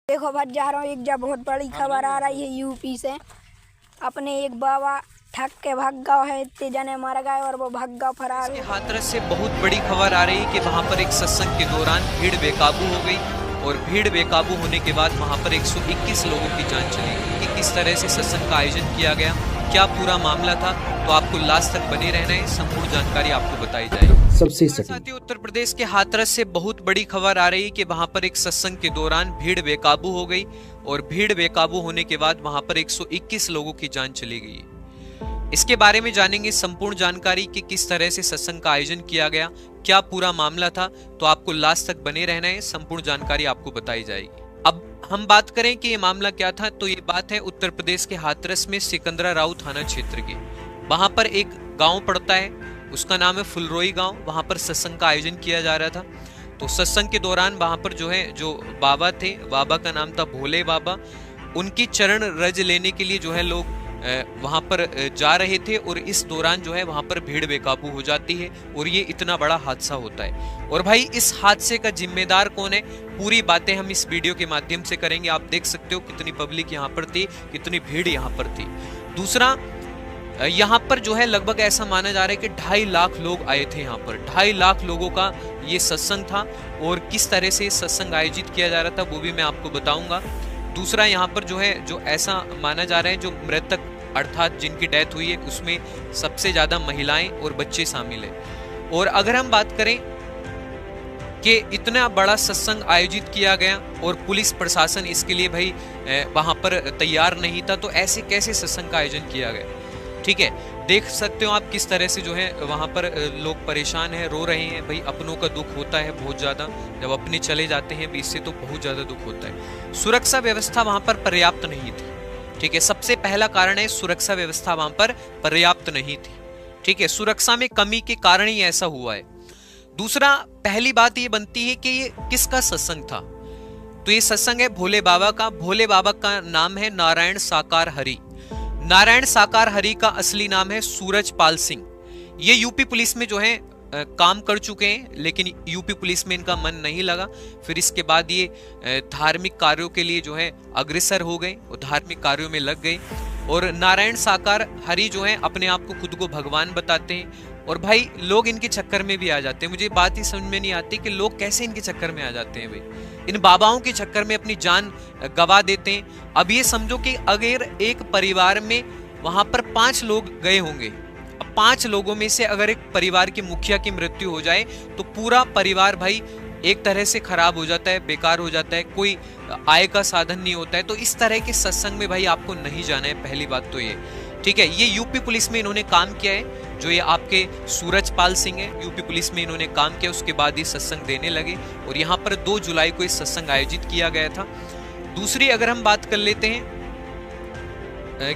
देखो बच जा रहा हूँ। एक जब बहुत बड़ी खबर आ रही है यूपी से। अपने एक बाबा ठग के भाग गए है, इतने जने मर गए और वो भाग गए फरार। हाथरस से बहुत बड़ी खबर आ रही है कि वहां पर एक सत्संग के दौरान भीड़ बेकाबू हो गई और भीड़ बेकाबू होने के बाद वहां पर 121 लोगों की जान चली गई। कि किस तरह से सत्संग का आयोजन किया गया, क्या पूरा मामला था, तो आपको लास्ट तक बने रहना है। संपूर्ण जानकारी आपको बताई जाएगी। सबसे साथियों, उत्तर प्रदेश के हाथरस से बहुत बड़ी खबर आ रही है कि वहां पर एक सत्संग के दौरान भीड़ बेकाबू हो गई और भीड़ बेकाबू होने के बाद वहां पर 121 लोगों की जान चली गई। इसके बारे में जानेंगे संपूर्ण जानकारी कि किस तरह से सत्संग का आयोजन किया गया, क्या पूरा मामला था, तो आपको लास्ट तक बने रहना है। संपूर्ण जानकारी आपको बताई जाएगी। अब हम बात करें कि ये मामला क्या था, तो ये बात है उत्तर प्रदेश के हाथरस में सिकंदराराव थाना क्षेत्र की। वहां पर एक गांव पड़ता है, उसका नाम है फुलरोई गांव। वहां पर सत्संग का आयोजन किया जा रहा था। तो सत्संग के दौरान वहां पर जो बाबा थे, बाबा का नाम था भोले बाबा। उनकी चरण रज लेने के लिए लोग वहां पर जा रहे थे और इस दौरान वहां पर भीड़ बेकाबू हो जाती है और ये इतना बड़ा हादसा होता है। और भाई, इस हादसे का जिम्मेदार कौन है, पूरी बातें हम इस वीडियो के माध्यम से करेंगे। आप देख सकते हो कितनी पब्लिक यहाँ पर थी, कितनी भीड़ यहाँ पर थी। दूसरा, यहाँ पर लगभग ऐसा माना जा रहा है कि 2.5 लाख लोग आए थे यहाँ पर। 2.5 लाख लोगों का ये सत्संग था और किस तरह से सत्संग आयोजित किया जा रहा था वो भी मैं आपको बताऊंगा। दूसरा, यहाँ पर जो ऐसा माना जा रहा है, जो मृतक अर्थात जिनकी डेथ हुई है उसमें सबसे ज्यादा महिलाएं और बच्चे शामिल हैं। और अगर हम बात करें कि इतना बड़ा सत्संग आयोजित किया गया और पुलिस प्रशासन इसके लिए भाई वहां पर तैयार नहीं था, तो ऐसे कैसे सत्संग का आयोजन किया गया। ठीक है, देख सकते हो आप किस तरह से वहां पर लोग परेशान हैं, रो रहे हैं। भाई, अपनों का दुख होता है बहुत ज्यादा, जब अपने चले जाते हैं इससे तो बहुत ज्यादा दुख होता है। सुरक्षा व्यवस्था वहां पर पर्याप्त नहीं थी। ठीक है, सबसे पहला कारण है सुरक्षा व्यवस्था वहां पर पर्याप्त नहीं थी। ठीक है, सुरक्षा में कमी के कारण ही ऐसा हुआ है। दूसरा, पहली बात ये बनती है कि ये किसका सत्संग था, तो ये सत्संग है भोले बाबा का। भोले बाबा का नाम है नारायण साकार हरि। नारायण साकार हरि का असली नाम है सूरज पाल सिंह। ये यूपी पुलिस में काम कर चुके हैं, लेकिन यूपी पुलिस में इनका मन नहीं लगा। फिर इसके बाद ये धार्मिक कार्यों के लिए अग्रसर हो गए और धार्मिक कार्यों में लग गए। और नारायण साकार हरि अपने आप को खुद को भगवान बताते हैं। और भाई, लोग इनके चक्कर में भी आ जाते हैं। मुझे बात ही समझ में नहीं आती कि लोग कैसे इनके चक्कर में आ जाते हैं। भाई, इन बाबाओं के चक्कर में अपनी जान गवा देते हैं। अब ये समझो कि अगर एक परिवार में वहां पर 5 लोग गए होंगे, 5 लोगों में से अगर एक परिवार के मुखिया की मृत्यु हो जाए तो पूरा परिवार भाई एक तरह से खराब हो जाता है, बेकार हो जाता है, कोई आय का साधन नहीं होता है। तो इस तरह के सत्संग में भाई आपको नहीं जाना है, पहली बात तो ये। ठीक है, ये यूपी पुलिस में इन्होंने काम किया है, जो ये आपके सूरज पाल सिंह है, यूपी पुलिस में इन्होंने काम किया। उसके बाद ये सत्संग देने लगे और यहाँ पर 2 जुलाई को इस सत्संग आयोजित किया गया था। दूसरी, अगर हम बात कर लेते हैं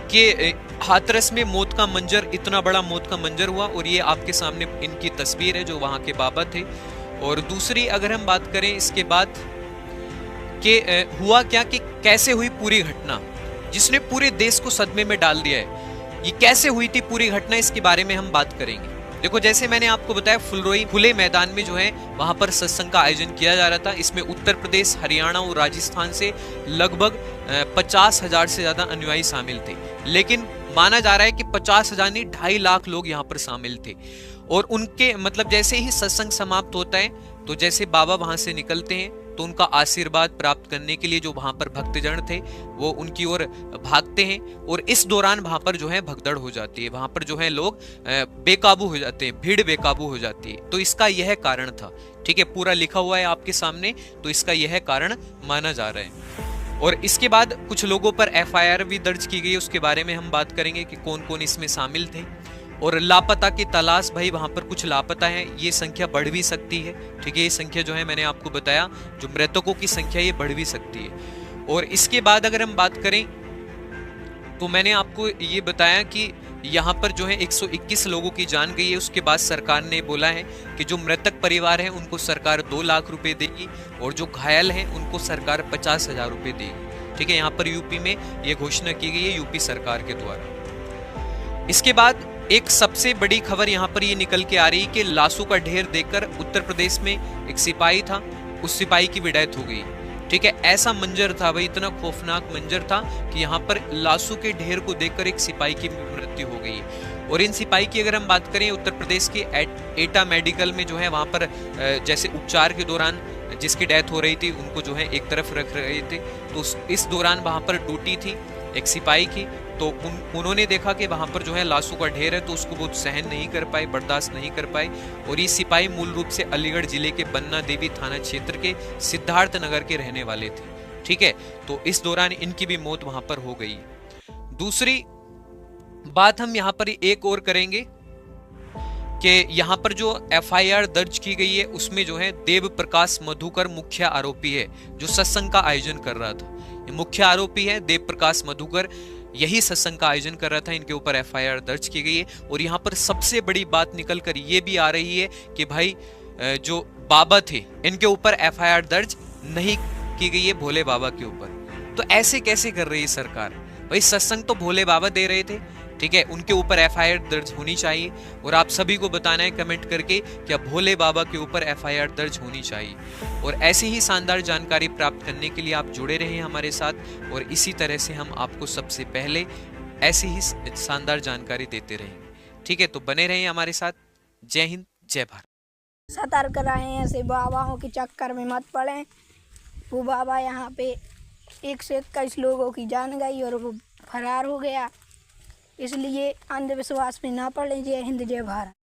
कि हाथरस में मौत का मंजर, इतना बड़ा मौत का मंजर हुआ और ये आपके सामने इनकी तस्वीर है जो वहां के बाबा थे। और दूसरी, अगर हम बात करें इसके बाद कि हुआ क्या, कि कैसे हुई पूरी घटना जिसने पूरे देश को सदमे में डाल दिया है, ये कैसे हुई थी पूरी घटना, इसके बारे में हम बात करेंगे। देखो, जैसे मैंने आपको बताया, फुलरोई खुले मैदान में वहां पर सत्संग का आयोजन किया जा रहा था। इसमें उत्तर प्रदेश, हरियाणा और राजस्थान से लगभग 50,000 से ज्यादा अनुयायी शामिल थे। लेकिन माना जा रहा है कि 50,000 नहीं, 2.5 लाख लोग यहाँ पर शामिल थे। और उनके जैसे ही सत्संग समाप्त होता है तो जैसे बाबा वहां से निकलते हैं तो उनका आशीर्वाद प्राप्त करने के लिए जो वहां पर भक्तजन थे वो उनकी ओर भागते हैं। और इस दौरान वहां पर भगदड़ हो जाती है, वहां पर लोग बेकाबू हो जाते हैं, भीड़ बेकाबू हो जाती है। तो इसका यह कारण था। ठीक है, पूरा लिखा हुआ है आपके सामने, तो इसका यह कारण माना जा रहा है। और इसके बाद कुछ लोगों पर FIR भी दर्ज की गई, उसके बारे में हम बात करेंगे कि कौन कौन इसमें शामिल थे। और लापता की तलाश, भाई वहां पर कुछ लापता है, ये संख्या बढ़ भी सकती है। ठीक है, ये संख्या मैंने आपको बताया, जो मृतकों की संख्या ये बढ़ भी सकती है। और इसके बाद अगर हम बात करें तो मैंने आपको ये बताया कि यहाँ पर 121 लोगों की जान गई है। उसके बाद सरकार ने बोला है कि जो मृतक परिवार है उनको सरकार 2 लाख रुपए देगी और जो घायल हैं उनको सरकार 50,000 रुपए देगी। ठीक है, यहाँ पर यूपी में ये घोषणा की गई है यूपी सरकार के द्वारा। इसके बाद एक सबसे बड़ी खबर यहाँ पर ये निकल के आ रही है कि लाशों का ढेर देखकर उत्तर प्रदेश में एक सिपाही था, उस सिपाही की भी डेथ हो गई। ठीक है, ऐसा मंजर था भाई, इतना खौफनाक मंजर था कि यहाँ पर लाशों के ढेर को देखकर एक सिपाही की मृत्यु हो गई। और इन सिपाही की अगर हम बात करें, उत्तर प्रदेश के एटा मेडिकल में जो है वहां पर जैसे उपचार के दौरान जिसकी डेथ हो रही थी उनको जो है एक तरफ रख रहे थे, तो इस दौरान वहां पर ड्यूटी थी एक सिपाही की, तो उन्होंने देखा कि वहां पर जो है लाशों का ढेर है, तो उसको वो सहन नहीं कर पाए, बर्दाश्त नहीं कर पाए। और ये सिपाही मूल रूप से अलीगढ़ जिले के बन्ना देवी थाना क्षेत्र के सिद्धार्थ नगर के रहने वाले थे। ठीक है, तो इस दौरान इनकी भी मौत वहां पर हो गई। दूसरी बात हम यहाँ पर एक और करेंगे कि यहाँ पर जो एफआईआर दर्ज की गई है उसमें जो है देव प्रकाश मधुकर मुख्य आरोपी है, जो सत्संग का आयोजन कर रहा था। ये मुख्य आरोपी है देव प्रकाश मधुकर, यही सत्संग का आयोजन कर रहा था, इनके ऊपर एफआईआर दर्ज की गई है। और यहाँ पर सबसे बड़ी बात निकल कर ये भी आ रही है कि भाई जो बाबा थे इनके ऊपर एफआईआर दर्ज नहीं की गई है, भोले बाबा के ऊपर। तो ऐसे कैसे कर रही है सरकार? भाई सत्संग तो भोले बाबा दे रहे थे, ठीक है, उनके ऊपर एफआईआर दर्ज होनी चाहिए। और आप सभी को बताना है कमेंट करके क्या भोले बाबा के ऊपर एफआईआर दर्ज होनी चाहिए। और ऐसी ही शानदार जानकारी प्राप्त करने के लिए आप जुड़े रहें हमारे साथ, और इसी तरह से हम आपको सबसे पहले ऐसी ही शानदार जानकारी देते रहेंगे। ठीक है, तो बने रहें हमारे साथ। जय हिंद, जय भारत। सतर्क रहें, ऐसे बाबाओं के चक्कर में मत पड़ें। वो बाबा यहाँ पे 121 लोगों की जान गई और वो फरार हो गया, इसलिए अंधविश्वास में ना पड़े। जय हिंद, जय भारत।